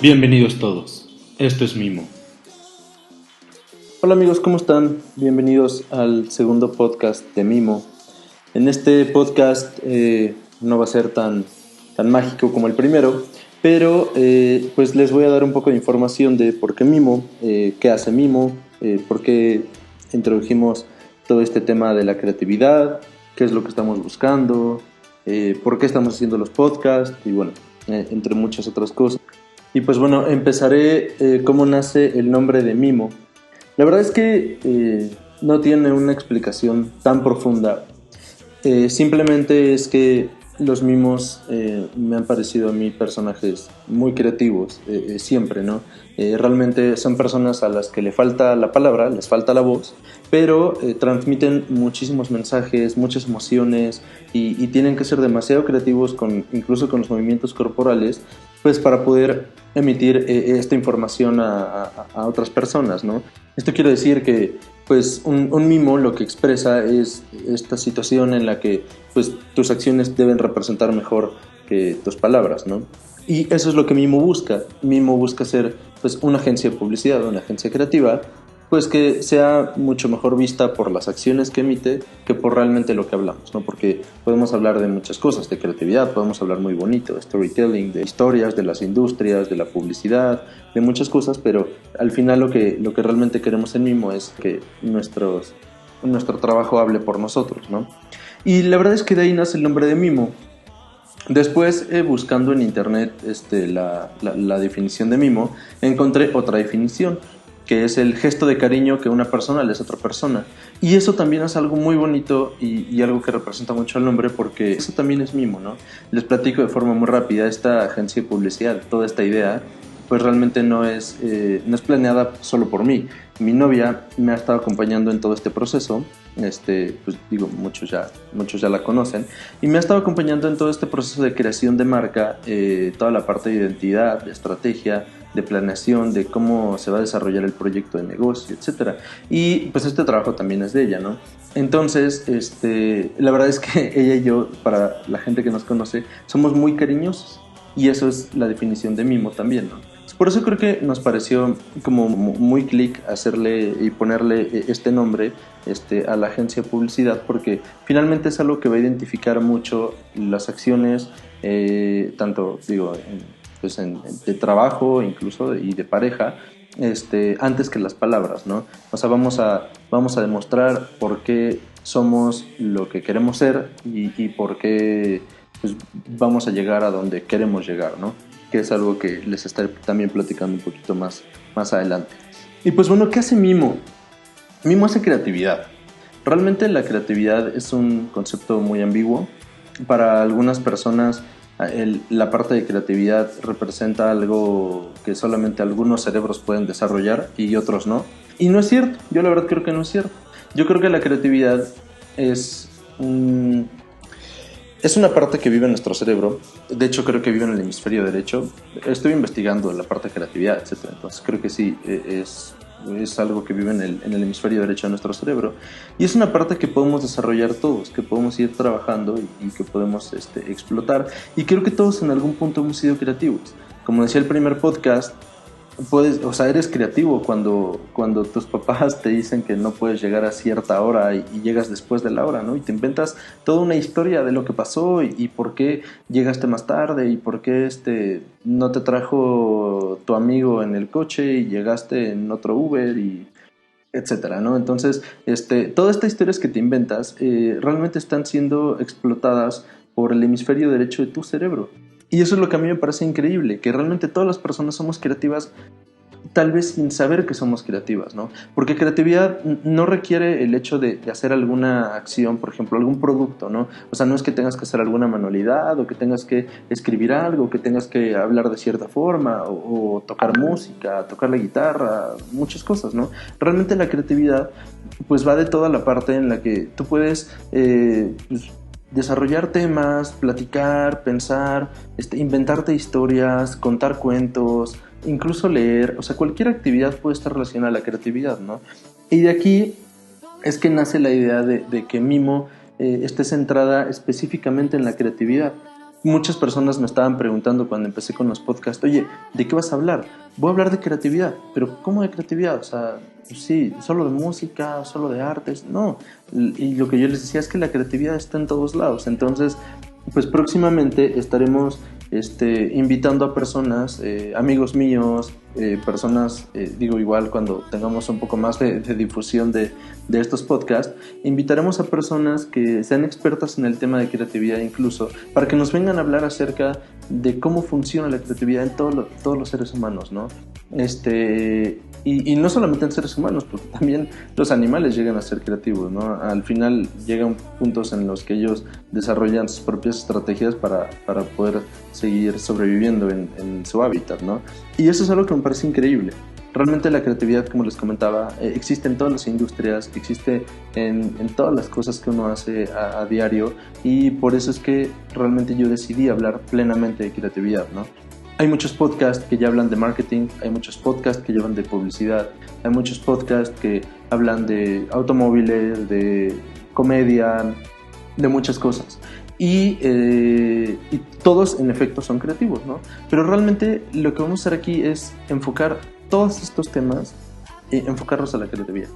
Bienvenidos todos, esto es Mimo. Hola amigos, ¿cómo están? Bienvenidos al segundo podcast de Mimo. En este podcast no va a ser tan mágico como el primero, pero pues les voy a dar un poco de información de por qué Mimo, qué hace Mimo, por qué introdujimos todo este tema de la creatividad, qué es lo que estamos buscando, por qué estamos haciendo los podcasts y bueno, entre muchas otras cosas. Y pues bueno, empezaré cómo nace el nombre de Mimo. La verdad es que no tiene una explicación tan profunda. Simplemente es que los mimos me han parecido a mí personajes muy creativos, siempre, ¿no? Realmente son personas a las que le falta la palabra, les falta la voz, pero transmiten muchísimos mensajes, muchas emociones y tienen que ser demasiado creativos incluso con los movimientos corporales, pues para poder emitir esta información a otras personas, ¿no? Esto quiere decir que pues un mimo lo que expresa es esta situación en la que pues tus acciones deben representar mejor que tus palabras, ¿no? Y eso es lo que Mimo busca. Mimo busca ser pues una agencia de publicidad, una agencia creativa, pues que sea mucho mejor vista por las acciones que emite que por realmente lo que hablamos, ¿no? Porque podemos hablar de muchas cosas, de creatividad, podemos hablar muy bonito, de storytelling, de historias, de las industrias, de la publicidad, de muchas cosas, pero al final lo que realmente queremos en Mimo es que nuestro trabajo hable por nosotros, ¿no? Y la verdad es que de ahí nace el nombre de Mimo. Después, buscando en internet la definición de mimo, encontré otra definición, que es el gesto de cariño que una persona le hace a otra persona. Y eso también es algo muy bonito y algo que representa mucho al nombre, porque eso también es mimo, ¿no? Les platico de forma muy rápida. Esta agencia de publicidad, toda esta idea, pues realmente no es planeada solo por mí. Mi novia me ha estado acompañando en todo este proceso, pues digo, muchos ya la conocen, y me ha estado acompañando en todo este proceso de creación de marca, toda la parte de identidad, de estrategia, de planeación, de cómo se va a desarrollar el proyecto de negocio, etcétera. Y pues este trabajo también es de ella, ¿no? Entonces, la verdad es que ella y yo, para la gente que nos conoce, somos muy cariñosos, y eso es la definición de mimo también, ¿no? Por eso creo que nos pareció como muy clic hacerle y ponerle este nombre a la agencia de publicidad, porque finalmente es algo que va a identificar mucho las acciones, tanto digo, de trabajo incluso y de pareja, antes que las palabras, ¿no? O sea, vamos a demostrar por qué somos lo que queremos ser y por qué pues, vamos a llegar a donde queremos llegar, ¿no? Que es algo que les estaré también platicando un poquito más adelante. Y pues bueno, ¿qué hace Mimo? Mimo hace creatividad. Realmente la creatividad es un concepto muy ambiguo. Para algunas personas la parte de creatividad representa algo que solamente algunos cerebros pueden desarrollar y otros no. Y no es cierto, yo la verdad creo que no es cierto. Yo creo que la creatividad es una parte que vive en nuestro cerebro. De hecho, creo que vive en el hemisferio derecho. Estoy investigando la parte de creatividad, etc. Entonces, creo que sí, es algo que vive en el hemisferio derecho de nuestro cerebro. Y es una parte que podemos desarrollar todos, que podemos ir trabajando y que podemos explotar. Y creo que todos en algún punto hemos sido creativos. Como decía el primer podcast, eres creativo cuando tus papás te dicen que no puedes llegar a cierta hora y llegas después de la hora, ¿no? Y te inventas toda una historia de lo que pasó y por qué llegaste más tarde y por qué no te trajo tu amigo en el coche y llegaste en otro Uber y etcétera, ¿no? Entonces, todas estas historias que te inventas realmente están siendo explotadas por el hemisferio derecho de tu cerebro. Y eso es lo que a mí me parece increíble, que realmente todas las personas somos creativas, tal vez sin saber que somos creativas, ¿no? Porque creatividad no requiere el hecho de hacer alguna acción, por ejemplo, algún producto, ¿no? O sea, no es que tengas que hacer alguna manualidad o que tengas que escribir algo, que tengas que hablar de cierta forma o tocar música, tocar la guitarra, muchas cosas, ¿no? Realmente la creatividad pues va de toda la parte en la que tú puedes desarrollar temas, platicar, pensar, inventarte historias, contar cuentos, incluso leer. O sea, cualquier actividad puede estar relacionada a la creatividad, ¿no? Y de aquí es que nace la idea de que Mimo esté centrada específicamente en la creatividad. Muchas personas me estaban preguntando cuando empecé con los podcasts, oye, ¿de qué vas a hablar? Voy a hablar de creatividad, pero ¿cómo de creatividad? O sea, sí, solo de música, solo de artes, no. Y lo que yo les decía es que la creatividad está en todos lados. Entonces, pues próximamente estaremos invitando a personas, amigos míos, personas, digo igual cuando tengamos un poco más de difusión de estos podcasts, invitaremos a personas que sean expertas en el tema de creatividad incluso, para que nos vengan a hablar acerca de cómo funciona la creatividad en todos los seres humanos, ¿no? Y no solamente en seres humanos, porque también los animales llegan a ser creativos, ¿no? Al final llegan puntos en los que ellos desarrollan sus propias estrategias para poder seguir sobreviviendo en su hábitat, ¿no? Y eso es algo que me parece increíble. Realmente la creatividad, como les comentaba, existe en todas las industrias, existe en todas las cosas que uno hace a diario, y por eso es que realmente yo decidí hablar plenamente de creatividad, ¿no? Hay muchos podcasts que ya hablan de marketing, hay muchos podcasts que ya hablan de publicidad, hay muchos podcasts que hablan de automóviles, de comedia, de muchas cosas. Y todos en efecto son creativos, ¿no? Pero realmente lo que vamos a hacer aquí es enfocar todos estos temas y enfocarlos a la creatividad.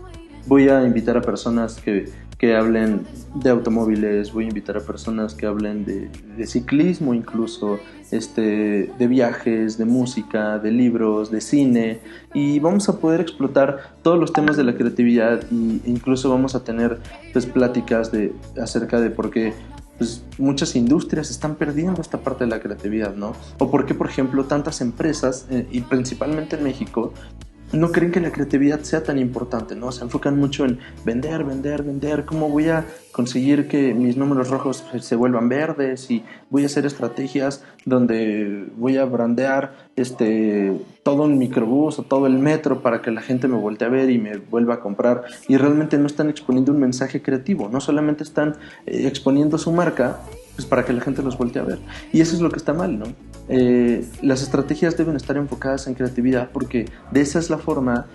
Voy a invitar a personas que hablen de automóviles, voy a invitar a personas que hablen de ciclismo incluso, de viajes, de música, de libros, de cine, y vamos a poder explotar todos los temas de la creatividad, e incluso vamos a tener pues pláticas acerca de por qué pues muchas industrias están perdiendo esta parte de la creatividad, ¿no? O por qué, por ejemplo, tantas empresas, y principalmente en México, no creen que la creatividad sea tan importante, ¿no? Se enfocan mucho en vender, vender, vender. ¿Cómo voy a conseguir que mis números rojos se vuelvan verdes? Y voy a hacer estrategias donde voy a brandear todo un microbús o todo el metro para que la gente me voltee a ver y me vuelva a comprar. Y realmente no están exponiendo un mensaje creativo, no solamente están exponiendo su marca, pues para que la gente los voltee a ver. Y eso es lo que está mal, ¿no? Las estrategias deben estar enfocadas en creatividad, porque de esa es la forma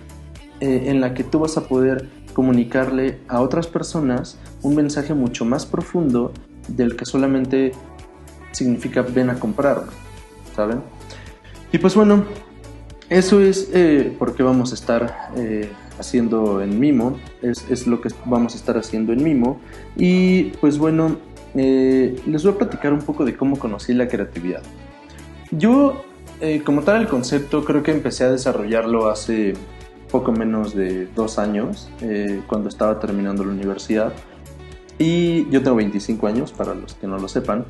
en la que tú vas a poder comunicarle a otras personas un mensaje mucho más profundo del que solamente significa ven a comprarlo, ¿saben? Y pues bueno, eso es porque vamos a estar haciendo en Mimo, es lo que vamos a estar haciendo en Mimo. Y pues bueno, les voy a platicar un poco de cómo conocí la creatividad. Yo, como tal, el concepto creo que empecé a desarrollarlo hace poco menos de 2 años, cuando estaba terminando la universidad. Y yo tengo 25 años, para los que no lo sepan.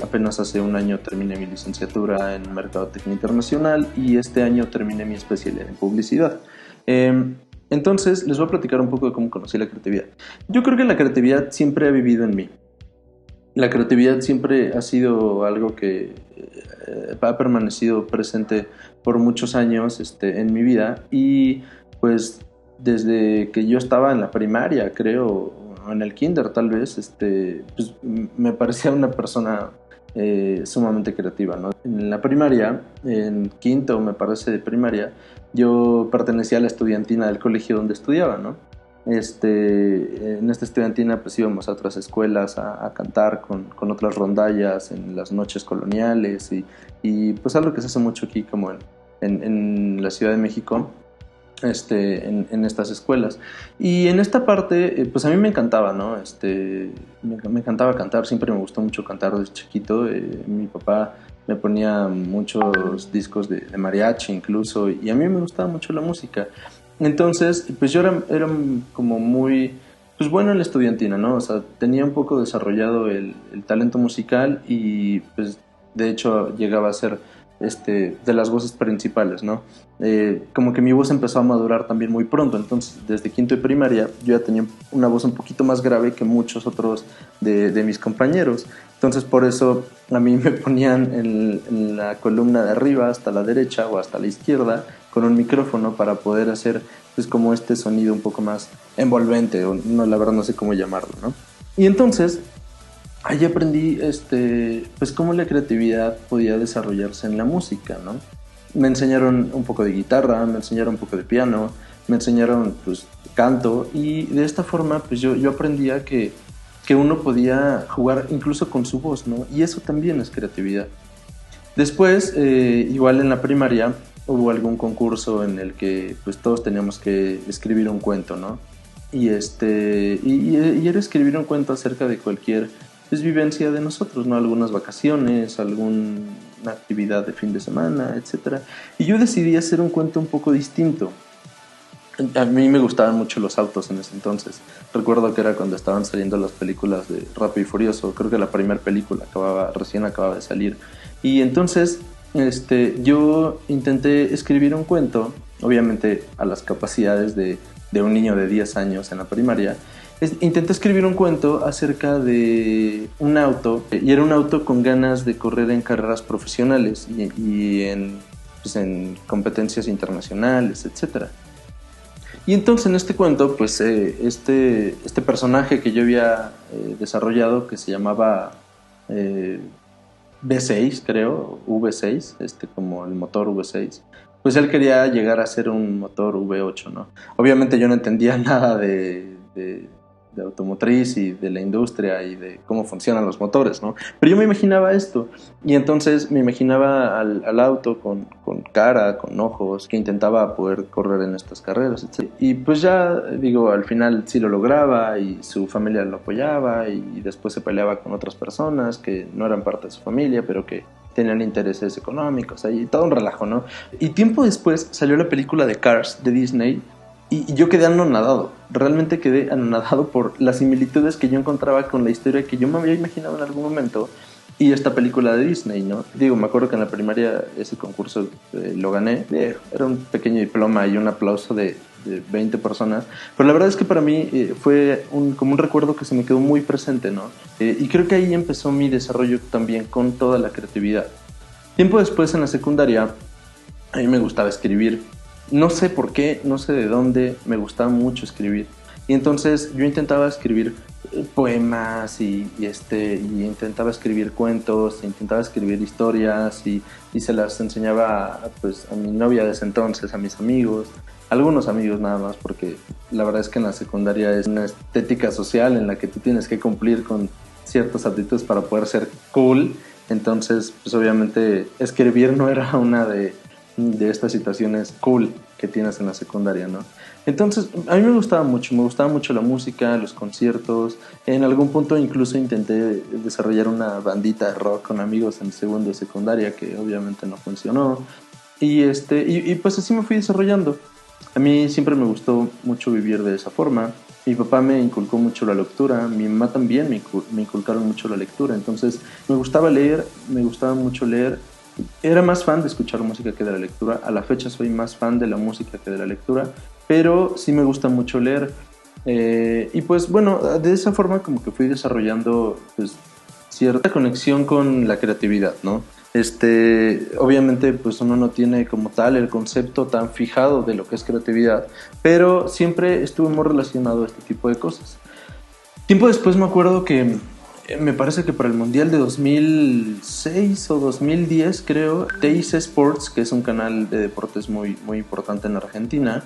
Apenas hace un año terminé mi licenciatura en Mercadotecnia Internacional y este año terminé mi especialidad en publicidad. Entonces, les voy a platicar un poco de cómo conocí la creatividad. Yo creo que la creatividad siempre ha vivido en mí. La creatividad siempre ha sido algo que ha permanecido presente por muchos años en mi vida, y pues desde que yo estaba en la primaria, creo, o en el kinder tal vez, pues me parecía una persona sumamente creativa, ¿no? En la primaria, en quinto me parece de primaria, yo pertenecía a la estudiantina del colegio donde estudiaba, ¿no? En esta estudiantina pues íbamos a otras escuelas a cantar con otras rondallas en las noches coloniales, y pues algo que se hace mucho aquí como en la Ciudad de México, en estas escuelas. Y en esta parte pues a mí me encantaba, ¿no? Me encantaba cantar, siempre me gustó mucho cantar desde chiquito. Mi papá me ponía muchos discos de mariachi incluso, y a mí me gustaba mucho la música. Entonces, pues yo era como muy, pues bueno en la estudiantina, ¿no? O sea, tenía un poco desarrollado el talento musical, y pues de hecho llegaba a ser de las voces principales, ¿no? Como que mi voz empezó a madurar también muy pronto. Entonces, desde quinto de primaria yo ya tenía una voz un poquito más grave que muchos otros de mis compañeros. Entonces, por eso a mí me ponían en la columna de arriba, hasta la derecha o hasta la izquierda, con un micrófono para poder hacer pues como sonido un poco más envolvente, o no, la verdad no sé cómo llamarlo, ¿no? Y entonces ahí aprendí pues cómo la creatividad podía desarrollarse en la música, ¿no? Me enseñaron un poco de guitarra, me enseñaron un poco de piano, me enseñaron pues canto, y de esta forma pues yo aprendía que uno podía jugar incluso con su voz, ¿no? Y eso también es creatividad. Después, igual en la primaria, hubo algún concurso en el que pues todos teníamos que escribir un cuento, ¿no? Y era escribir un cuento acerca de cualquier pues, vivencia de nosotros, ¿no? Algunas vacaciones, alguna actividad de fin de semana, etcétera. Y yo decidí hacer un cuento un poco distinto. A mí me gustaban mucho los autos en ese entonces. Recuerdo que era cuando estaban saliendo las películas de Rápido y Furioso. Creo que la primera película recién acababa de salir. Y entonces yo intenté escribir un cuento, obviamente a las capacidades de un niño de 10 años en la primaria. Intenté escribir un cuento acerca de un auto, y era un auto con ganas de correr en carreras profesionales y pues en competencias internacionales, etcétera. Y entonces en este cuento, pues este personaje que yo había desarrollado, que se llamaba V6, creo, V6, como el motor V6, pues él quería llegar a ser un motor V8, ¿no? Obviamente yo no entendía nada de automotriz y de la industria y de cómo funcionan los motores, ¿no? Pero yo me imaginaba esto, y entonces me imaginaba al auto con cara, con ojos, que intentaba poder correr en estas carreras, etc. Y pues ya, digo, al final sí lo lograba y su familia lo apoyaba, y después se peleaba con otras personas que no eran parte de su familia, pero que tenían intereses económicos, ahí todo un relajo, ¿no? Y tiempo después salió la película de Cars de Disney, y yo quedé anonadado, realmente quedé anonadado por las similitudes que yo encontraba con la historia que yo me había imaginado en algún momento y esta película de Disney, ¿no? Digo, me acuerdo que en la primaria ese concurso lo gané, era un pequeño diploma y un aplauso de 20 personas, pero la verdad es que para mí fue como un recuerdo que se me quedó muy presente, ¿no? Y creo que ahí empezó mi desarrollo también con toda la creatividad. Tiempo después en la secundaria, a mí me gustaba escribir. No sé por qué, no sé de dónde, me gustaba mucho escribir. Y entonces yo intentaba escribir poemas y intentaba escribir cuentos, intentaba escribir historias y se las enseñaba pues, a mi novia de ese entonces, a mis amigos, algunos amigos nada más, porque la verdad es que en la secundaria es una estética social en la que tú tienes que cumplir con ciertas aptitudes para poder ser cool. Entonces, pues obviamente escribir no era una de estas situaciones cool que tienes en la secundaria, ¿no? Entonces, a mí me gustaba mucho la música, los conciertos. En algún punto incluso intenté desarrollar una bandita de rock con amigos en segundo de secundaria, que obviamente no funcionó. Y pues así me fui desarrollando. A mí siempre me gustó mucho vivir de esa forma. Mi papá me inculcó mucho la lectura, mi mamá también me inculcaron mucho la lectura. Entonces, me gustaba leer, me gustaba mucho leer. Era más fan de escuchar música que de la lectura. A la fecha soy más fan de la música que de la lectura, pero sí me gusta mucho leer. Y pues bueno, de esa forma como que fui desarrollando pues, cierta conexión con la creatividad, ¿no? Obviamente pues uno no tiene como tal el concepto tan fijado de lo que es creatividad, pero siempre estuve muy relacionado a este tipo de cosas. Tiempo después me acuerdo que me parece que para el Mundial de 2006 o 2010, creo, TIC Sports, que es un canal de deportes muy, muy importante en Argentina,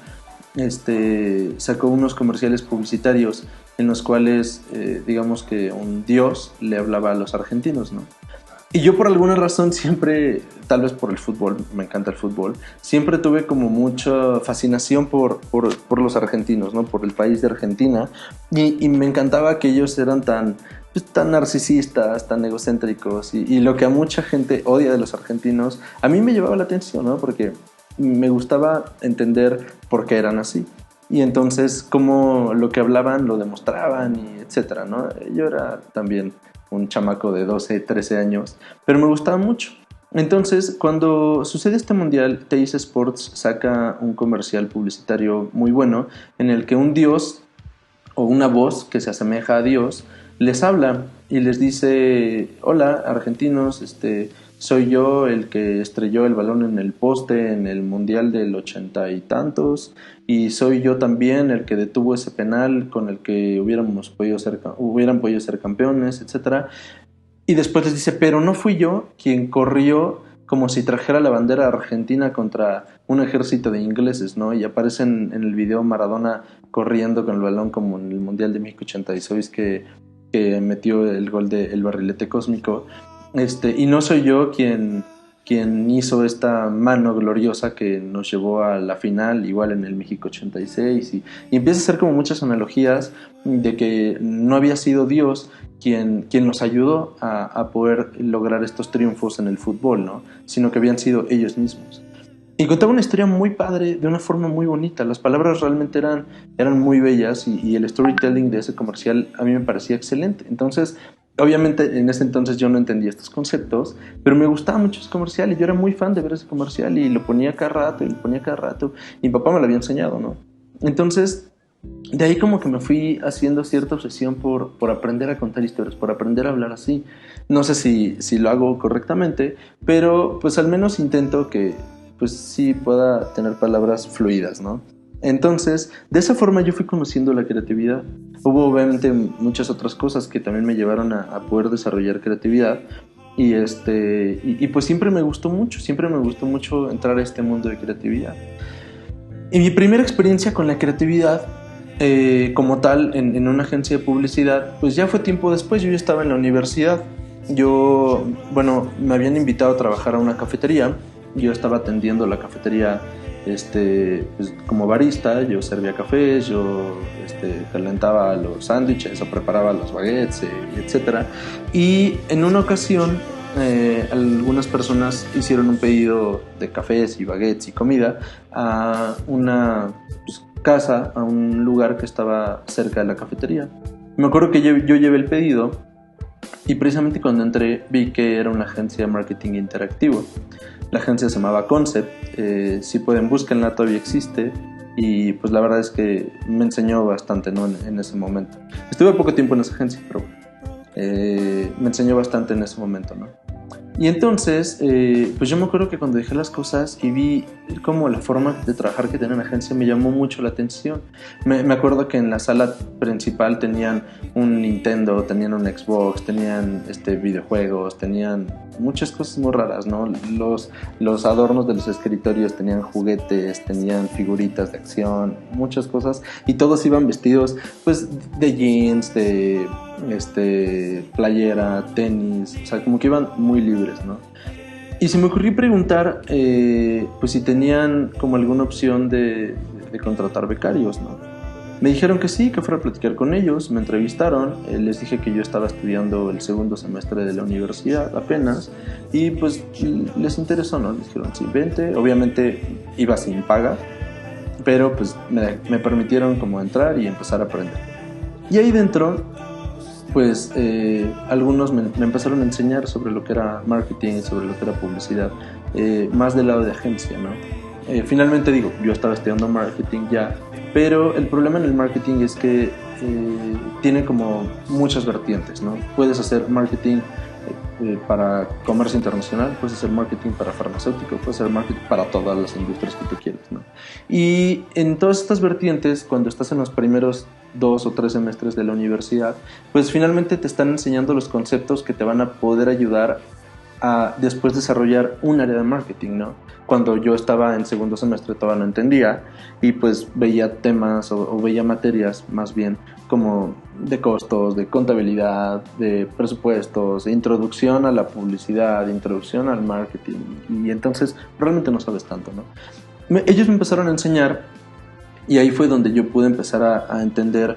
sacó unos comerciales publicitarios en los cuales, digamos que un dios le hablaba a los argentinos, ¿no? Y yo por alguna razón siempre, tal vez por el fútbol, me encanta el fútbol, siempre tuve como mucha fascinación por los argentinos, ¿no? Por el país de Argentina. Y me encantaba que ellos eran pues, tan narcisistas, tan egocéntricos. Y lo que a mucha gente odia de los argentinos, a mí me llevaba la atención, ¿no? Porque me gustaba entender por qué eran así. Y entonces cómo lo que hablaban lo demostraban y etcétera, ¿no? Yo era también un chamaco de 12, 13 años, pero me gustaba mucho. Entonces, cuando sucede este mundial, TIC Sports saca un comercial publicitario muy bueno en el que un dios o una voz que se asemeja a Dios les habla y les dice: hola argentinos, soy yo el que estrelló el balón en el poste en el mundial del 80 y tantos, y soy yo también el que detuvo ese penal con el que hubieran podido ser campeones, etcétera. Y después les dice: pero no fui yo quien corrió como si trajera la bandera argentina contra un ejército de ingleses, ¿no? Y aparecen en el video Maradona corriendo con el balón como en el Mundial de México 86 que metió el gol del barrilete cósmico. Y no soy yo quien hizo esta mano gloriosa que nos llevó a la final, igual en el México 86, y empieza a hacer como muchas analogías de que no había sido Dios quien nos ayudó a poder lograr estos triunfos en el fútbol, ¿no? Sino que habían sido ellos mismos. Y contaba una historia muy padre, de una forma muy bonita. Las palabras realmente eran muy bellas y el storytelling de ese comercial a mí me parecía excelente. Entonces, obviamente en ese entonces yo no entendía estos conceptos, pero me gustaba mucho ese comercial y yo era muy fan de ver ese comercial y lo ponía cada rato y lo ponía cada rato. Y mi papá me lo había enseñado, ¿no? Entonces, de ahí como que me fui haciendo cierta obsesión por aprender a contar historias, por aprender a hablar así. No sé si lo hago correctamente, pero pues al menos intento que pues sí pueda tener palabras fluidas, ¿no? Entonces, de esa forma yo fui conociendo la creatividad. Hubo obviamente muchas otras cosas que también me llevaron a poder desarrollar creatividad y pues siempre me gustó mucho entrar a este mundo de creatividad. Y mi primera experiencia con la creatividad como tal en una agencia de publicidad, pues ya fue tiempo después. Yo ya estaba en la universidad. Me habían invitado a trabajar a una cafetería. Yo estaba atendiendo la cafetería pues, como barista. Yo servía cafés, yo calentaba los sándwiches o preparaba los baguettes, etc. Y en una ocasión algunas personas hicieron un pedido de cafés y baguettes y comida a una casa, a un lugar que estaba cerca de la cafetería. Me acuerdo que yo llevé el pedido y precisamente cuando entré vi que era una agencia de marketing interactivo. La agencia se llamaba Concept. Si pueden, búsquenla, todavía existe. Y pues la verdad es que me enseñó bastante, ¿no? en ese momento. Estuve poco tiempo en esa agencia, pero me enseñó bastante en ese momento, ¿no? Y entonces, pues yo me acuerdo que cuando dejé las cosas y vi como la forma de trabajar que tenía la agencia me llamó mucho la atención. Me acuerdo que en la sala principal tenían un Nintendo, tenían un Xbox, tenían videojuegos, tenían muchas cosas muy raras, ¿no? Los adornos de los escritorios tenían juguetes, tenían figuritas de acción, muchas cosas, y todos iban vestidos pues de jeans, de playera, tenis, o sea, como que iban muy libres, ¿no? Y se me ocurrió preguntar pues si tenían como alguna opción de contratar becarios, ¿no? Me dijeron que sí, que fuera a platicar con ellos, me entrevistaron, les dije que yo estaba estudiando el segundo semestre de la universidad apenas, y pues les interesó, ¿no? Les dijeron, sí, vente. Obviamente iba sin paga, pero pues me permitieron como entrar y empezar a aprender. Y ahí dentro pues algunos me empezaron a enseñar sobre lo que era marketing, sobre lo que era publicidad, más del lado de agencia, ¿no? Finalmente digo, yo estaba estudiando marketing ya, pero el problema en el marketing es que tiene como muchas vertientes, ¿no? Puedes hacer marketing para comercio internacional, puedes hacer marketing para farmacéutico, puedes hacer marketing para todas las industrias que tú quieras, ¿no? Y en todas estas vertientes, cuando estás en los primeros 2 o 3 semestres de la universidad, pues finalmente te están enseñando los conceptos que te van a poder ayudar a después desarrollar un área de marketing, ¿no? Cuando yo estaba en segundo semestre todavía no entendía y pues veía temas o veía materias más bien como de costos, de contabilidad, de presupuestos, de introducción a la publicidad, de introducción al marketing, y entonces realmente no sabes tanto, ¿no? Ellos me empezaron a enseñar y ahí fue donde yo pude empezar a entender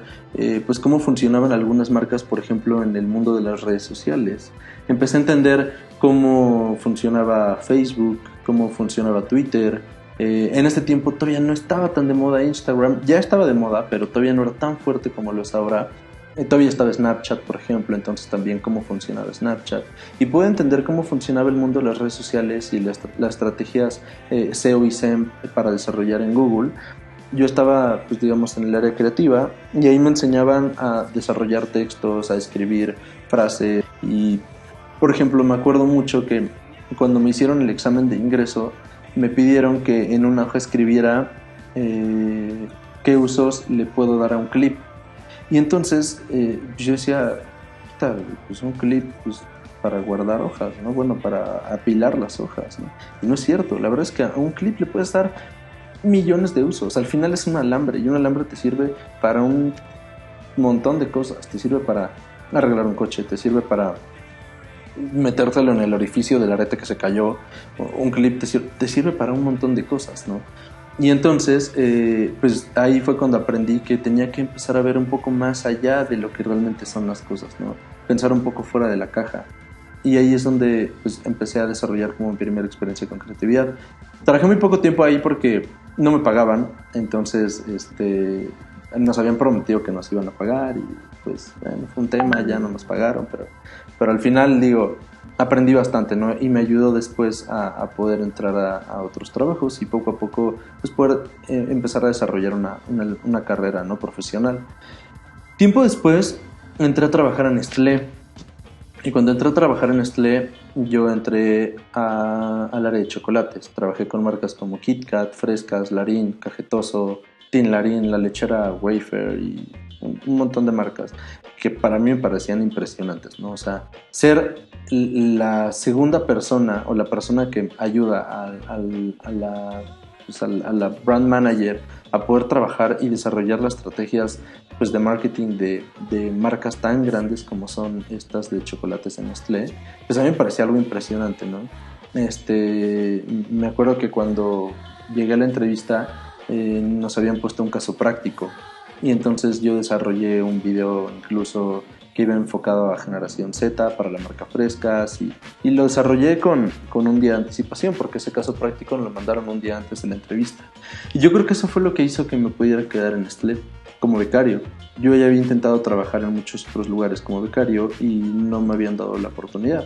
pues cómo funcionaban algunas marcas, por ejemplo, en el mundo de las redes sociales. Empecé a entender cómo funcionaba Facebook, cómo funcionaba Twitter. En ese tiempo todavía no estaba tan de moda Instagram, ya estaba de moda, pero todavía no era tan fuerte como lo es ahora. Todavía estaba Snapchat, por ejemplo, entonces también cómo funcionaba Snapchat. Y pude entender cómo funcionaba el mundo de las redes sociales y las estrategias SEO y SEM para desarrollar en Google. Yo estaba, pues digamos, en el área creativa y ahí me enseñaban a desarrollar textos, a escribir frases. Y, por ejemplo, me acuerdo mucho que cuando me hicieron el examen de ingreso me pidieron que en una hoja escribiera qué usos le puedo dar a un clip. Y entonces yo decía, pues un clip, pues para guardar hojas, ¿no? Bueno, para apilar las hojas, ¿no? Y no es cierto, la verdad es que a un clip le puedes dar millones de usos. Al final es un alambre, y un alambre te sirve para un montón de cosas. Te sirve para arreglar un coche, te sirve para metértelo en el orificio del arete que se cayó. Un clip te sirve para un montón de cosas, ¿no? Y entonces, pues ahí fue cuando aprendí que tenía que empezar a ver un poco más allá de lo que realmente son las cosas, ¿no? Pensar un poco fuera de la caja. Y ahí es donde pues, empecé a desarrollar como mi primera experiencia con creatividad. Trabajé muy poco tiempo ahí porque no me pagaban, entonces nos habían prometido que nos iban a pagar y pues bueno, fue un tema, ya no nos pagaron, pero al final digo, aprendí bastante, ¿no? Y me ayudó después a poder entrar a otros trabajos y poco a poco pues, poder empezar a desarrollar una carrera, ¿no? Profesional. Tiempo después entré a trabajar en Nestlé. Y cuando entré a trabajar en Nestlé, yo entré al área de chocolates. Trabajé con marcas como Kit Kat, Frescas, Larín, Cajetoso, Tin Larín, La Lechera, Wafer y un montón de marcas que para mí me parecían impresionantes, ¿no? O sea, ser la segunda persona o la persona que ayuda a la brand manager a poder trabajar y desarrollar las estrategias pues, de marketing de marcas tan grandes como son estas de chocolates en Nestlé, pues a mí me parecía algo impresionante, ¿no? Me acuerdo que cuando llegué a la entrevista nos habían puesto un caso práctico y entonces yo desarrollé un video incluso que iba enfocado a generación Z para la marca Frescas y lo desarrollé con un día de anticipación porque ese caso práctico nos lo mandaron un día antes de la entrevista y yo creo que eso fue lo que hizo que me pudiera quedar en Nestlé como becario. Yo ya había intentado trabajar en muchos otros lugares como becario y no me habían dado la oportunidad.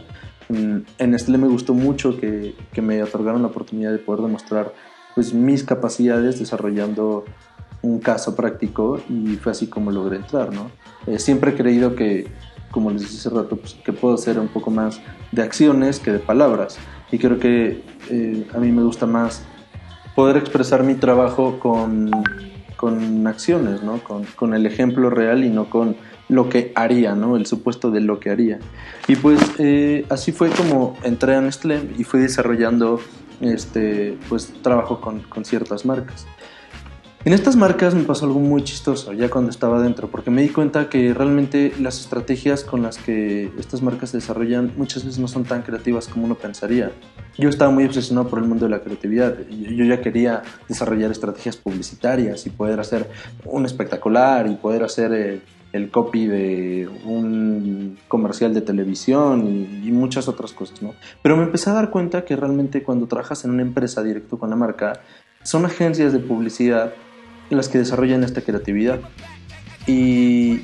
En Nestlé me gustó mucho que me otorgaron la oportunidad de poder demostrar pues, mis capacidades desarrollando un caso práctico y fue así como logré entrar, ¿no? Siempre he creído que, como les decía hace rato, pues, que puedo hacer un poco más de acciones que de palabras y creo que a mí me gusta más poder expresar mi trabajo con acciones, ¿no? Con el ejemplo real y no con lo que haría, ¿no? El supuesto de lo que haría. Y pues así fue como entré a Nestlé y fui desarrollando pues trabajo con ciertas marcas. En estas marcas me pasó algo muy chistoso ya cuando estaba dentro, porque me di cuenta que realmente las estrategias con las que estas marcas se desarrollan muchas veces no son tan creativas como uno pensaría. Yo estaba muy obsesionado por el mundo de la creatividad. Yo ya quería desarrollar estrategias publicitarias y poder hacer un espectacular y poder hacer el copy de un comercial de televisión y muchas otras cosas, ¿no? Pero me empecé a dar cuenta que realmente cuando trabajas en una empresa directo con la marca, son agencias de publicidad las que desarrollan esta creatividad y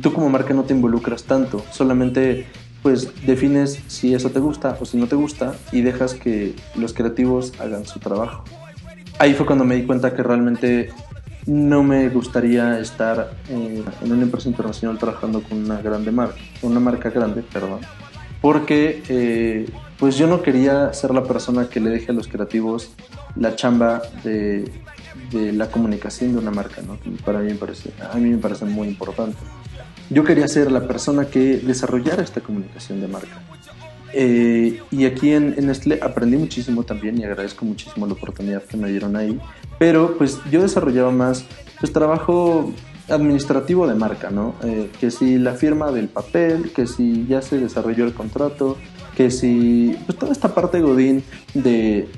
tú como marca no te involucras tanto, solamente pues defines si eso te gusta o si no te gusta y dejas que los creativos hagan su trabajo. Ahí fue cuando me di cuenta que realmente no me gustaría estar en una empresa internacional trabajando con una marca grande, perdón, porque pues yo no quería ser la persona que le deje a los creativos la chamba de la comunicación de una marca, ¿no? Que a mí me parece muy importante. Yo quería ser la persona que desarrollara esta comunicación de marca. Y aquí en Nestlé aprendí muchísimo también y agradezco muchísimo la oportunidad que me dieron ahí, pero pues yo desarrollaba más pues trabajo administrativo de marca, ¿no? Que si la firma del papel, que si ya se desarrolló el contrato, que si pues toda esta parte godín de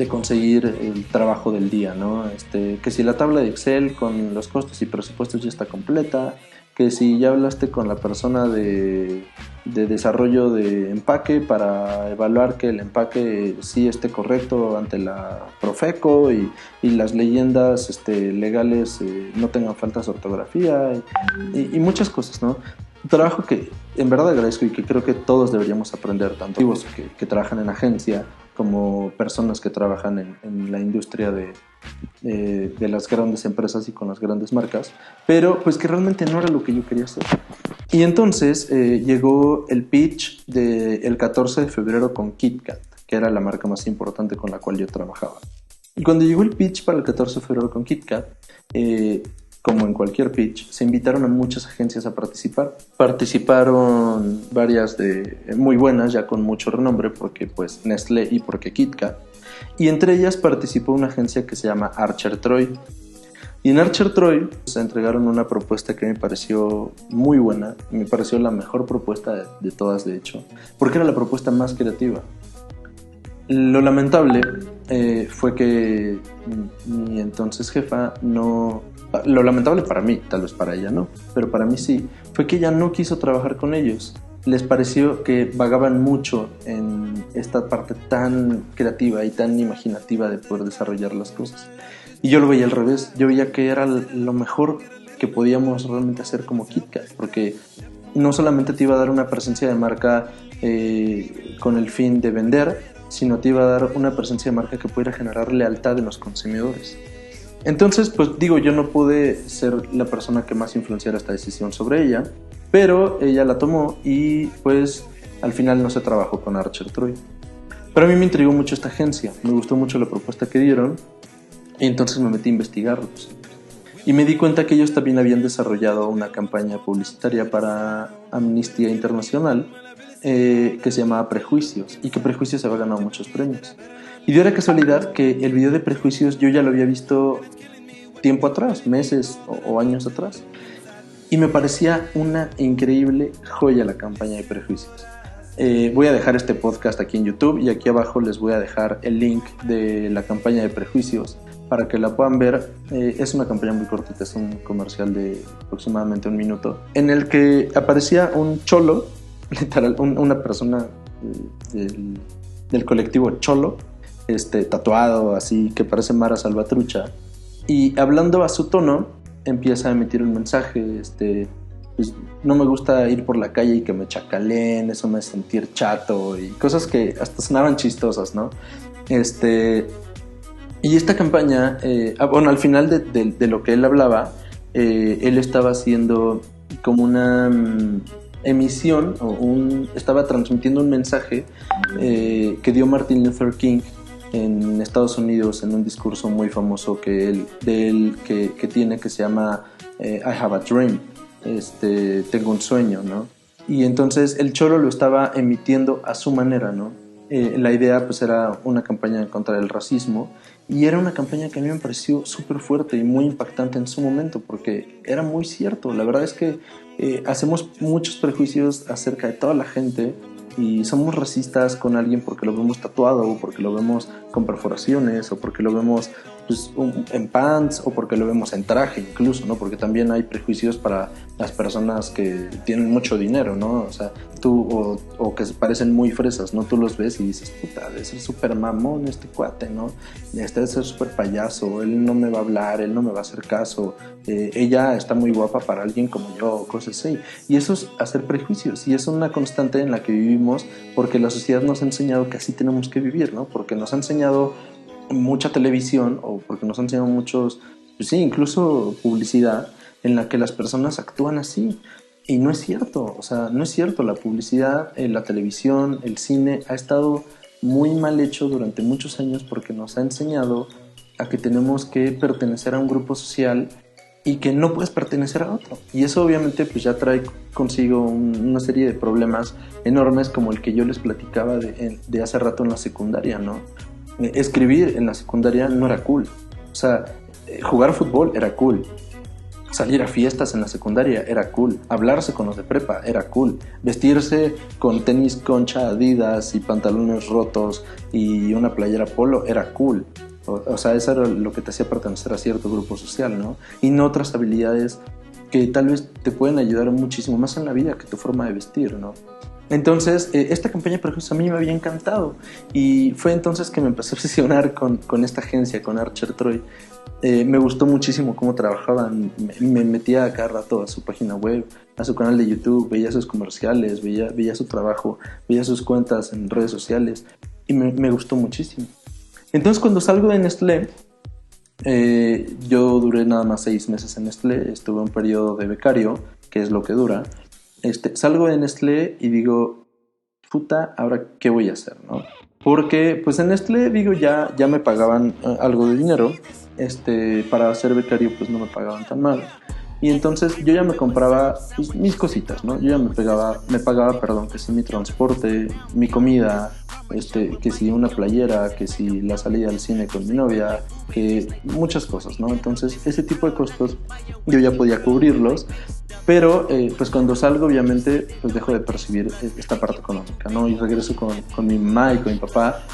conseguir el trabajo del día, ¿no? Que si la tabla de Excel con los costos y presupuestos ya está completa, que si ya hablaste con la persona de desarrollo de empaque para evaluar que el empaque sí esté correcto ante la Profeco y las leyendas legales no tengan faltas de ortografía y muchas cosas, ¿no? Un trabajo que en verdad agradezco y que creo que todos deberíamos aprender, tanto los que trabajan en agencia como personas que trabajan en la industria de las grandes empresas y con las grandes marcas, pero pues que realmente no era lo que yo quería hacer. Y entonces llegó el pitch del 14 de febrero con Kit Kat, que era la marca más importante con la cual yo trabajaba. Y cuando llegó el pitch para el 14 de febrero con Kit Kat, como en cualquier pitch, se invitaron a muchas agencias a participar. Participaron varias muy buenas, ya con mucho renombre, porque pues Nestlé y porque KitKat. Y entre ellas participó una agencia que se llama Archer Troy. Y en Archer Troy se entregaron una propuesta que me pareció muy buena, me pareció la mejor propuesta de todas, de hecho, porque era la propuesta más creativa. Lo lamentable fue que mi entonces jefa no... Lo lamentable para mí, tal vez para ella no, pero para mí sí, fue que ella no quiso trabajar con ellos. Les pareció que vagaban mucho en esta parte tan creativa y tan imaginativa de poder desarrollar las cosas. Y yo lo veía al revés, yo veía que era lo mejor que podíamos realmente hacer como KitKat, porque no solamente te iba a dar una presencia de marca con el fin de vender, sino te iba a dar una presencia de marca que pudiera generar lealtad en los consumidores. Entonces, pues digo, yo no pude ser la persona que más influenciara esta decisión sobre ella, pero ella la tomó y pues al final no se trabajó con Archer Troy. Pero a mí me intrigó mucho esta agencia, me gustó mucho la propuesta que dieron y entonces me metí a investigarlos. Y me di cuenta que ellos también habían desarrollado una campaña publicitaria para Amnistía Internacional que se llamaba Prejuicios, y que Prejuicios había ganado muchos premios. Y dio la casualidad que el video de Prejuicios yo ya lo había visto tiempo atrás, meses o años atrás, y me parecía una increíble joya la campaña de Prejuicios. Voy a dejar este podcast aquí en YouTube y aquí abajo les voy a dejar el link de la campaña de Prejuicios para que la puedan ver. Es una campaña muy cortita, es un comercial de aproximadamente 1 minuto, en el que aparecía un cholo, literal, una persona del colectivo cholo, tatuado así, que parece Mara Salvatrucha, y hablando a su tono empieza a emitir un mensaje, pues, no me gusta ir por la calle y que me chacaleen, eso me hace sentir chato, y cosas que hasta sonaban chistosas, ¿no? Y esta campaña, bueno, al final de lo que él hablaba, él estaba haciendo como una emisión, estaba transmitiendo un mensaje que dio Martin Luther King en Estados Unidos en un discurso muy famoso que tiene, que se llama I have a dream, tengo un sueño, ¿no? Y entonces el cholo lo estaba emitiendo a su manera, ¿no? La idea pues era una campaña en contra del racismo, y era una campaña que a mí me pareció súper fuerte y muy impactante en su momento, porque era muy cierto. La verdad es que hacemos muchos prejuicios acerca de toda la gente y somos racistas con alguien porque lo vemos tatuado, o porque lo vemos con perforaciones, o porque lo vemos pues, en pants, o porque lo vemos en traje incluso, ¿no? Porque también hay prejuicios para las personas que tienen mucho dinero, ¿no? O sea, o que parecen muy fresas, ¿no? Tú los ves y dices, puta, debe ser súper mamón este cuate, ¿no? Debe ser súper payaso, él no me va a hablar, él no me va a hacer caso, ella está muy guapa para alguien como yo, cosas así. Y eso es hacer prejuicios, y es una constante en la que vivimos porque la sociedad nos ha enseñado que así tenemos que vivir, ¿no? Porque nos ha enseñado mucha televisión, o porque nos han enseñado muchos, pues sí, incluso publicidad en la que las personas actúan así. Y no es cierto, o sea, no es cierto. La publicidad, la televisión, el cine ha estado muy mal hecho durante muchos años porque nos ha enseñado a que tenemos que pertenecer a un grupo social y que no puedes pertenecer a otro. Y eso obviamente pues ya trae consigo una serie de problemas enormes, como el que yo les platicaba de hace rato en la secundaria, ¿no? Escribir en la secundaria no era cool. O sea, jugar fútbol era cool. Salir a fiestas en la secundaria era cool. Hablarse con los de prepa era cool. Vestirse con tenis Concha, Adidas y pantalones rotos y una playera polo era cool. O sea, eso era lo que te hacía pertenecer a cierto grupo social, ¿no? Y no otras habilidades que tal vez te pueden ayudar muchísimo más en la vida que tu forma de vestir, ¿no? Entonces, esta campaña de prejuicios a mí me había encantado, y fue entonces que me empecé a obsesionar con esta agencia, con Archer Troy. Me gustó muchísimo cómo trabajaban. Me metía a cada rato a su página web, a su canal de YouTube, veía sus comerciales, veía su trabajo, veía sus cuentas en redes sociales, y me gustó muchísimo. Entonces, cuando salgo de Nestlé, yo duré nada más 6 meses en Nestlé, estuve en un periodo de becario, que es lo que dura. Salgo de Nestlé y digo, puta, ¿ahora qué voy a hacer, no? Porque pues en Nestlé, digo, ya me pagaban algo de dinero, para ser becario pues no me pagaban tan mal. Y entonces yo ya me compraba pues, mis cositas, ¿no? Yo ya me pagaba, que si mi transporte, mi comida, que si una playera, que si la salida al cine con mi novia, que muchas cosas, ¿no? Entonces ese tipo de costos yo ya podía cubrirlos, pero pues cuando salgo obviamente pues dejo de percibir esta parte económica, ¿no? Y regreso con mi mamá y con mi papá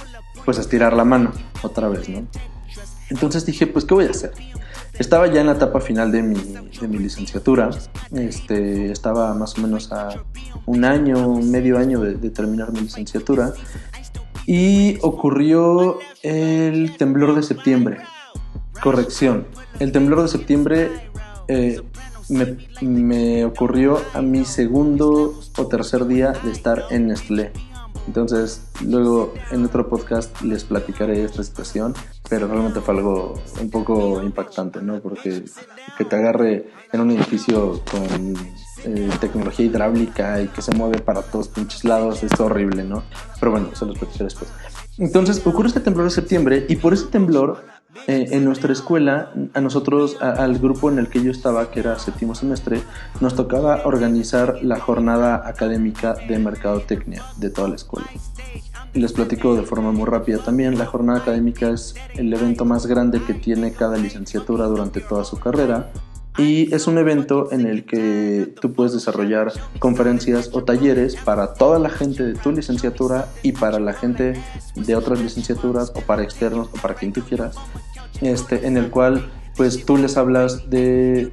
pues a estirar la mano otra vez, ¿no? Entonces dije, pues ¿qué voy a hacer? Estaba ya en la etapa final de mi licenciatura, estaba más o menos a medio año de terminar mi licenciatura, y ocurrió el temblor de septiembre. Corrección, el temblor de septiembre me ocurrió a mi segundo o tercer día de estar en Nestlé. Entonces, luego en otro podcast les platicaré esta situación, pero realmente fue algo un poco impactante, ¿no? Porque que te agarre en un edificio con tecnología hidráulica y que se mueve para todos pinches lados es horrible, ¿no? Pero bueno, eso los platicaré después. Entonces, ocurre este temblor de septiembre y por ese temblor, en nuestra escuela, a nosotros, al grupo en el que yo estaba, que era séptimo semestre, nos tocaba organizar la jornada académica de mercadotecnia de toda la escuela. Y les platico de forma muy rápida también. La jornada académica es el evento más grande que tiene cada licenciatura durante toda su carrera. Y es un evento en el que tú puedes desarrollar conferencias o talleres para toda la gente de tu licenciatura y para la gente de otras licenciaturas o para externos o para quien tú quieras, en el cual pues tú les hablas de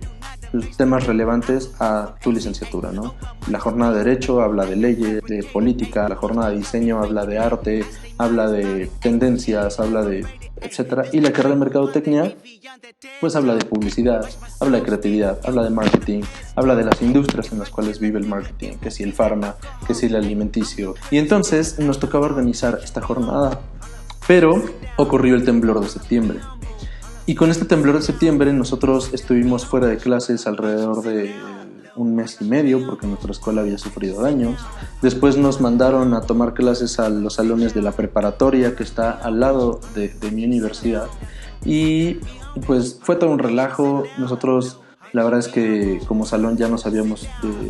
temas relevantes a tu licenciatura, ¿no? La jornada de Derecho habla de leyes, de política, la jornada de Diseño habla de arte, habla de tendencias, habla de etcétera, y la carrera de Mercadotecnia pues habla de publicidad, habla de creatividad, habla de marketing, habla de las industrias en las cuales vive el marketing, que si el farma, que si el alimenticio. Y entonces nos tocaba organizar esta jornada, pero ocurrió el temblor de septiembre. Y con este temblor de septiembre nosotros estuvimos fuera de clases alrededor de un mes y medio porque nuestra escuela había sufrido daños. Después nos mandaron a tomar clases a los salones de la preparatoria que está al lado de mi universidad. Y pues fue todo un relajo. Nosotros la verdad es que como salón ya nos habíamos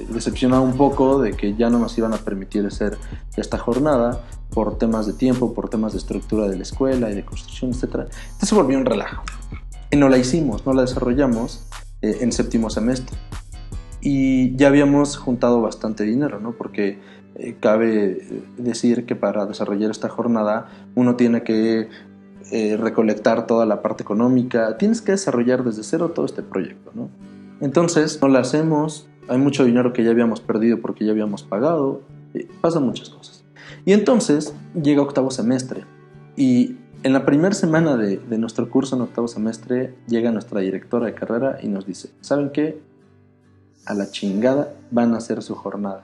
decepcionado un poco de que ya no nos iban a permitir hacer esta jornada por temas de tiempo, por temas de estructura de la escuela y de construcción, etc. Entonces se volvió un relajo. Y no la hicimos, no la desarrollamos en séptimo semestre. Y ya habíamos juntado bastante dinero, ¿no? Porque cabe decir que para desarrollar esta jornada uno tiene que recolectar toda la parte económica, tienes que desarrollar desde cero todo este proyecto, ¿no? Entonces no la hacemos, hay mucho dinero que ya habíamos perdido porque ya habíamos pagado, pasan muchas cosas. Y entonces llega octavo semestre y en la primera semana de nuestro curso en octavo semestre llega nuestra directora de carrera y nos dice, ¿saben qué? A la chingada van a hacer su jornada.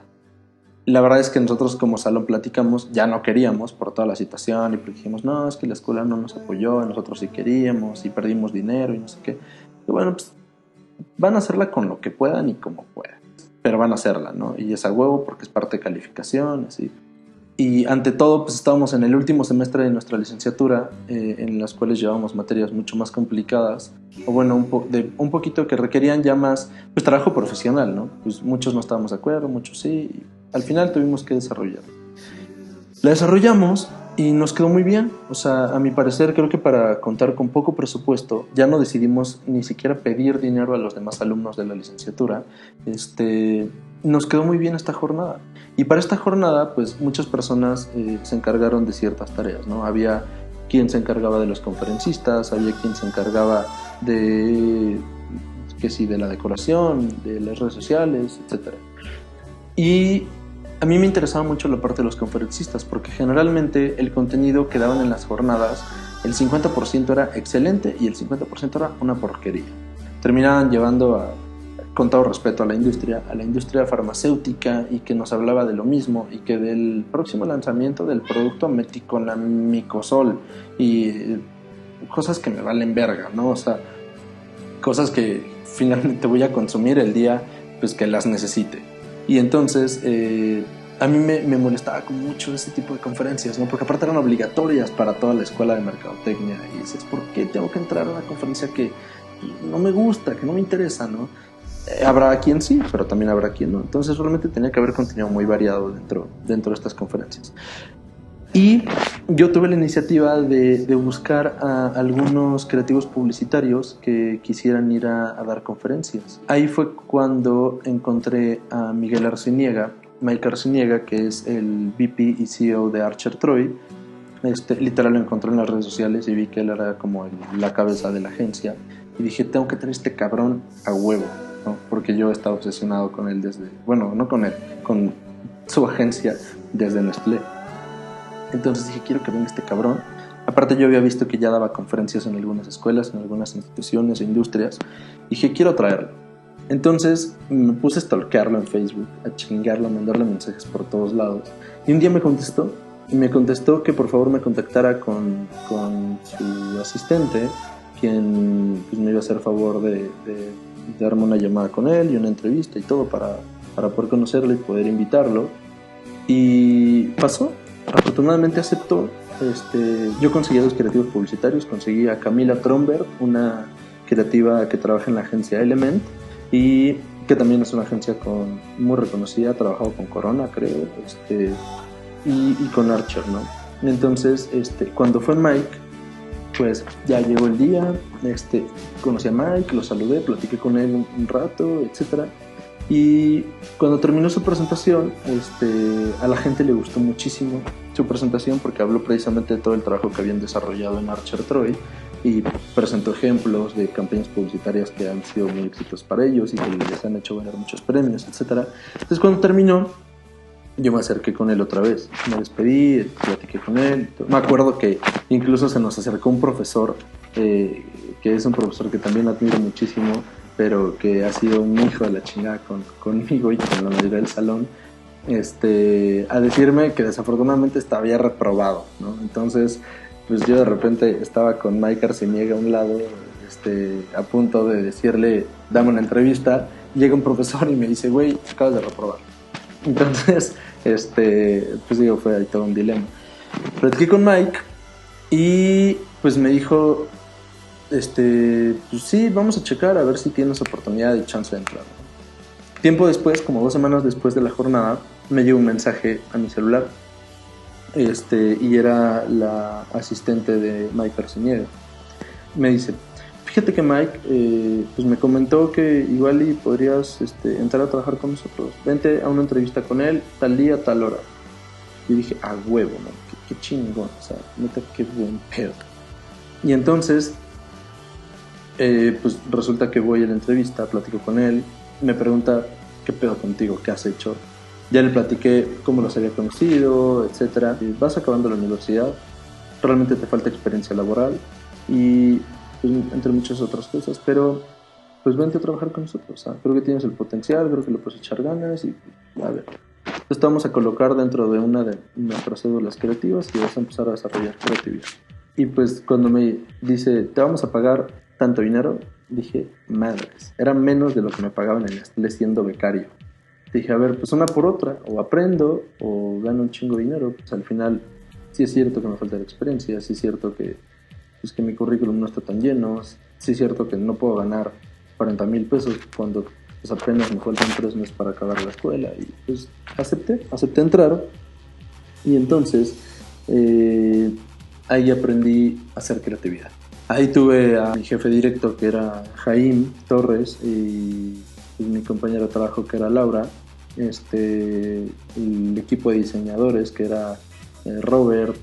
La verdad es que nosotros como salón platicamos, ya no queríamos por toda la situación y dijimos, no, es que la escuela no nos apoyó, nosotros sí queríamos y perdimos dinero y no sé qué. Y bueno, pues van a hacerla con lo que puedan y como puedan, pero van a hacerla, ¿no? Y es a huevo porque es parte de calificaciones y ante todo pues estábamos en el último semestre de nuestra licenciatura, en las cuales llevábamos materias mucho más complicadas o bueno, un poquito que requerían ya más pues trabajo profesional, ¿no? Pues muchos no estábamos de acuerdo, muchos sí, y al final tuvimos que desarrollarla. La desarrollamos y nos quedó muy bien, o sea, a mi parecer creo que para contar con poco presupuesto ya no decidimos ni siquiera pedir dinero a los demás alumnos de la licenciatura, nos quedó muy bien esta jornada. Y para esta jornada, pues muchas personas se encargaron de ciertas tareas, ¿no? Había quien se encargaba de los conferencistas, había quien se encargaba de la decoración, de las redes sociales, etc. Y a mí me interesaba mucho la parte de los conferencistas, porque generalmente el contenido que daban en las jornadas, el 50% era excelente y el 50% era una porquería. Terminaban llevando con todo respeto a la industria farmacéutica, y que nos hablaba de lo mismo y que del próximo lanzamiento del producto meticonamicosol y cosas que me valen verga, ¿no? O sea, cosas que finalmente voy a consumir el día pues que las necesite. Y entonces a mí me molestaba como mucho ese tipo de conferencias, ¿no? Porque aparte eran obligatorias para toda la escuela de mercadotecnia. Y dices, ¿por qué tengo que entrar a una conferencia que no me gusta, que no me interesa, ¿no? Habrá quien sí, pero también habrá quien no. Entonces realmente tenía que haber contenido muy variado dentro de estas conferencias. Y yo tuve la iniciativa de buscar a algunos creativos publicitarios que quisieran ir a dar conferencias. Ahí fue cuando encontré a Miguel Arciniega, Mike Arciniega, que es el VP y CEO de Archer Troy. Literal lo encontré en las redes sociales y vi que él era como la cabeza de la agencia. Y dije, tengo que tener este cabrón a huevo, ¿no? Porque yo estaba obsesionado con él bueno, no con él, con su agencia desde Nestlé. Entonces dije, quiero que venga este cabrón. Aparte yo había visto que ya daba conferencias en algunas escuelas, en algunas instituciones e industrias. Dije, quiero traerlo. Entonces me puse a stalkearlo en Facebook, a chingarlo, a mandarle mensajes por todos lados. Y un día me contestó. Y me contestó que por favor me contactara con su asistente, quien pues, me iba a hacer favor de darme una llamada con él y una entrevista y todo para poder conocerlo y poder invitarlo. Y pasó. Afortunadamente aceptó. Yo conseguí a 2 creativos publicitarios. Conseguí a Camila Tromberg, una creativa que trabaja en la agencia Element y que también es una agencia muy reconocida. Ha trabajado con Corona, creo, y con Archer, ¿no? Entonces, cuando fue Mike, pues ya llegó el día. Conocí a Mike, lo saludé, platiqué con él un rato, etcétera. Y cuando terminó su presentación, a la gente le gustó muchísimo su presentación porque habló precisamente de todo el trabajo que habían desarrollado en Archer Troy y presentó ejemplos de campañas publicitarias que han sido muy exitosas para ellos y que les han hecho ganar muchos premios, etc. Entonces cuando terminó, yo me acerqué con él otra vez, me despedí, platiqué con él. Me acuerdo que incluso se nos acercó un profesor, que es un profesor que también admiro muchísimo, pero que ha sido un hijo de la chingada conmigo y con la mayoría del salón, a decirme que desafortunadamente había reprobado, ¿no? Entonces, pues yo de repente estaba con Mike Arciniega a un lado, a punto de decirle, dame una entrevista, llega un profesor y me dice, güey, acabas de reprobar. Entonces, pues digo, fue ahí todo un dilema. Platiqué con Mike y pues me dijo, pues sí, vamos a checar a ver si tienes oportunidad y chance de entrar. Tiempo después, como 2 semanas después de la jornada, me llegó un mensaje a mi celular, y era la asistente de Mike Arciniega. Me dice, fíjate que Mike pues me comentó que igual y podrías entrar a trabajar con nosotros, vente a una entrevista con él tal día, tal hora. Y dije, a huevo, ¿no? Qué chingón, o sea, neta, qué buen pedo. Y entonces pues resulta que voy a la entrevista, platico con él, me pregunta, ¿qué pedo contigo? ¿Qué has hecho? Ya le platiqué cómo los había conocido, etc. Vas acabando la universidad, realmente te falta experiencia laboral y pues, entre muchas otras cosas, pero pues vente a trabajar con nosotros, ¿sabes? Creo que tienes el potencial, creo que le puedes echar ganas y a ver. Entonces te vamos a colocar dentro de una de nuestras cédulas creativas y vas a empezar a desarrollar creatividad. Y pues cuando me dice, te vamos a pagar tanto dinero, dije, madres, era menos de lo que me pagaban en Nestlé siendo becario. Dije, a ver, pues una por otra, o aprendo o gano un chingo de dinero. Pues al final sí es cierto que me falta la experiencia, sí es cierto que mi currículum no está tan lleno, sí es cierto que no puedo ganar 40,000 pesos cuando pues apenas me faltan 3 meses para acabar la escuela. Y pues acepté entrar. Y entonces ahí aprendí a hacer creatividad. Ahí tuve a mi jefe directo, que era Jaime Torres, y pues, mi compañera de trabajo, que era Laura, el equipo de diseñadores, que era Robert,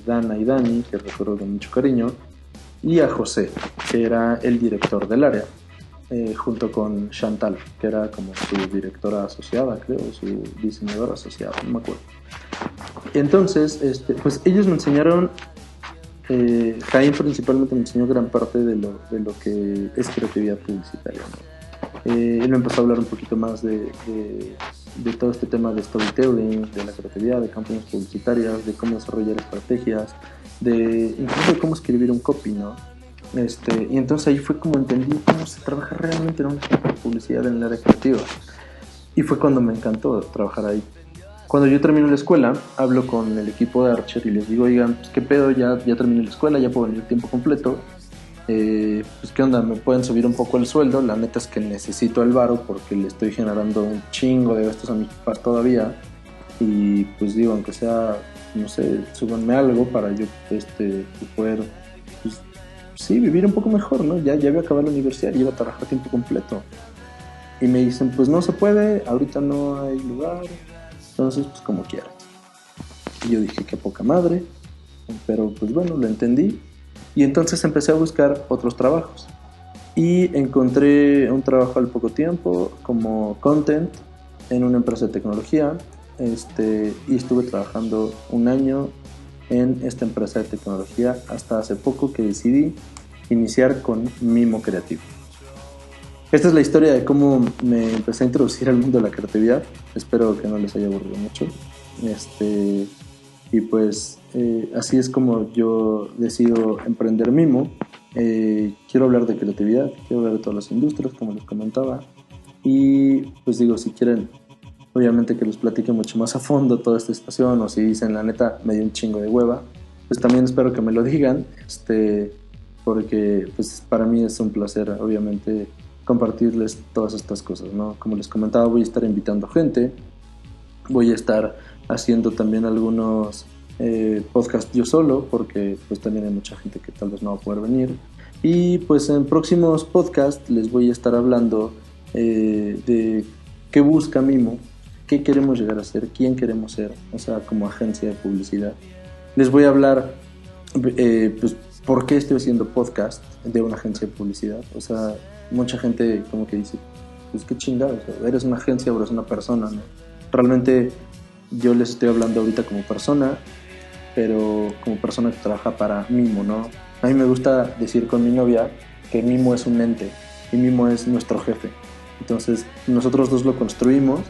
Dana y Dani, que recuerdo con mucho cariño, y a José, que era el director del área, junto con Chantal, que era como su directora asociada, creo, su diseñadora asociada, no me acuerdo. Entonces, pues ellos me enseñaron, Jaime principalmente me enseñó gran parte de lo que es creatividad publicitaria, ¿no? Él me empezó a hablar un poquito más de todo este tema de storytelling, de la creatividad, de campañas publicitarias, de cómo desarrollar estrategias, incluso de cómo escribir un copy, ¿no? Y entonces ahí fue como entendí cómo se trabaja realmente en una agencia de publicidad en el área creativa. Y fue cuando me encantó trabajar ahí. Cuando yo termino la escuela, hablo con el equipo de Archer y les digo, oigan, pues, ¿qué pedo? Ya terminé la escuela, ya puedo venir tiempo completo. Pues, ¿qué onda? ¿Me pueden subir un poco el sueldo? La neta es que necesito el varo porque le estoy generando un chingo de gastos a mis papás todavía. Y pues digo, aunque sea, no sé, súbanme algo para yo poder, pues, sí, vivir un poco mejor, ¿no? Ya iba a acabar la universidad y iba a trabajar tiempo completo. Y me dicen, pues no se puede, ahorita no hay lugar, entonces pues como quieras. Y yo dije, qué poca madre, pero pues bueno, lo entendí. Y entonces empecé a buscar otros trabajos. Y encontré un trabajo al poco tiempo como content en una empresa de tecnología. Y estuve trabajando un año en esta empresa de tecnología hasta hace poco que decidí iniciar con Mimo Creativo. Esta es la historia de cómo me empecé a introducir al mundo de la creatividad. Espero que no les haya aburrido mucho. Y pues así es como yo decido emprender Mimo. Quiero hablar de creatividad, quiero hablar de todas las industrias, como les comentaba. Y pues digo, si quieren, obviamente que les platique mucho más a fondo toda esta situación, o si dicen, la neta, me dio un chingo de hueva, pues también espero que me lo digan, porque pues para mí es un placer, obviamente, compartirles todas estas cosas, ¿no? Como les comentaba, voy a estar invitando gente, voy a estar haciendo también algunos podcasts yo solo, porque pues también hay mucha gente que tal vez no va a poder venir. Y pues en próximos podcasts les voy a estar hablando de qué busca Mimo, qué queremos llegar a ser, quién queremos ser, o sea, como agencia de publicidad. Les voy a hablar, pues, por qué estoy haciendo podcast de una agencia de publicidad. O sea, mucha gente como que dice, pues qué chingado, o sea, eres una agencia o eres una persona, ¿no? Realmente yo les estoy hablando ahorita como persona, pero como persona que trabaja para Mimo, ¿no? A mí me gusta decir con mi novia que Mimo es un ente y Mimo es nuestro jefe. Entonces nosotros dos lo construimos,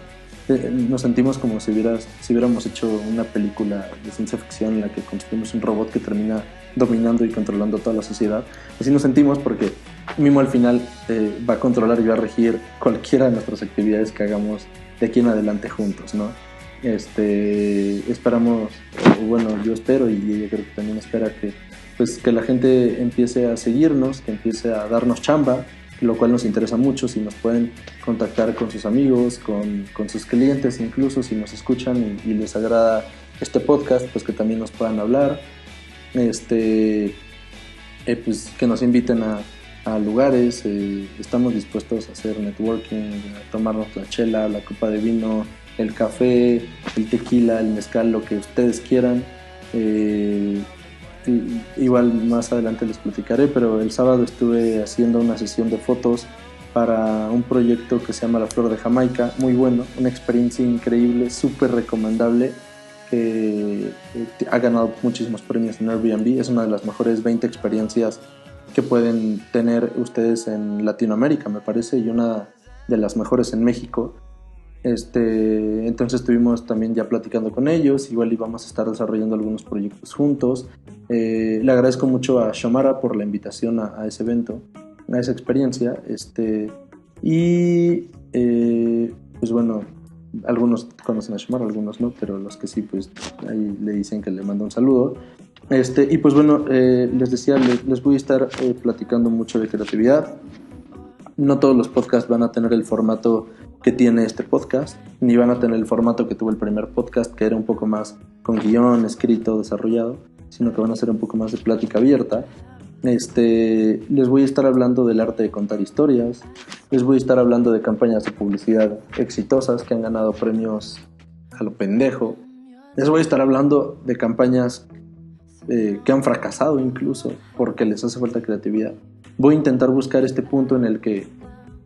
nos sentimos como si hubiéramos hecho una película de ciencia ficción en la que construimos un robot que termina dominando y controlando toda la sociedad. Así nos sentimos porque Mimo al final va a controlar y va a regir cualquiera de nuestras actividades que hagamos de aquí en adelante juntos, ¿no? Esperamos, bueno, yo espero y ella creo que también espera que la gente empiece a seguirnos, que empiece a darnos chamba, lo cual nos interesa mucho. Si nos pueden contactar con sus amigos, con sus clientes, incluso si nos escuchan y les agrada este podcast, pues que también nos puedan hablar, pues que nos inviten a lugares. Estamos dispuestos a hacer networking, a tomarnos la chela, la copa de vino, el café, el tequila, el mezcal, lo que ustedes quieran. Igual más adelante les platicaré, pero el sábado estuve haciendo una sesión de fotos para un proyecto que se llama La Flor de Jamaica, muy bueno, una experiencia increíble, súper recomendable, que ha ganado muchísimos premios en Airbnb. Es una de las mejores 20 experiencias que pueden tener ustedes en Latinoamérica, me parece, y una de las mejores en México. Entonces estuvimos también ya platicando con ellos, igual íbamos a estar desarrollando algunos proyectos juntos. Le agradezco mucho a Xiomara por la invitación a ese evento, a esa experiencia. Pues bueno, algunos conocen a Xiomara, algunos no, pero los que sí, pues ahí le dicen que le mando un saludo. Y pues bueno, les decía, les voy a estar platicando mucho de creatividad. No todos los podcasts van a tener el formato que tiene este podcast, ni van a tener el formato que tuvo el primer podcast, que era un poco más con guión, escrito, desarrollado, sino que van a ser un poco más de plática abierta. Les voy a estar hablando del arte de contar historias, les voy a estar hablando de campañas de publicidad exitosas que han ganado premios a lo pendejo, les voy a estar hablando de campañas que han fracasado incluso porque les hace falta creatividad. Voy a intentar buscar este punto en el que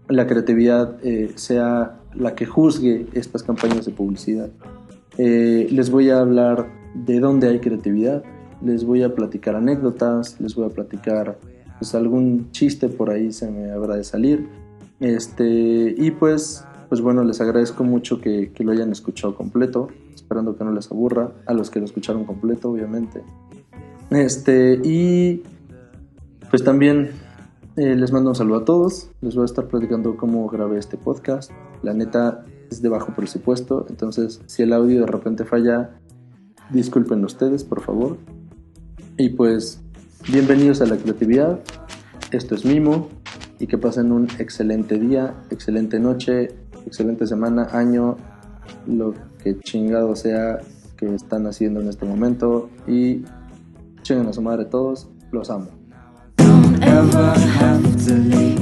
la creatividad sea la que juzgue estas campañas de publicidad. Les voy a hablar de dónde hay creatividad, les voy a platicar anécdotas, les voy a platicar pues algún chiste por ahí se me habrá de salir. Y pues bueno, les agradezco mucho que lo hayan escuchado completo, esperando que no les aburra, a los que lo escucharon completo, obviamente. Y pues también les mando un saludo a todos. Les voy a estar platicando cómo grabé este podcast. La neta, es de bajo presupuesto, entonces si el audio de repente falla, disculpen ustedes, por favor. Y pues, bienvenidos a la creatividad. Esto es Mimo y que pasen un excelente día, excelente noche, excelente semana, año, lo que chingado sea que están haciendo en este momento y chinguen a su madre todos, los amo. Don't ever have to leave.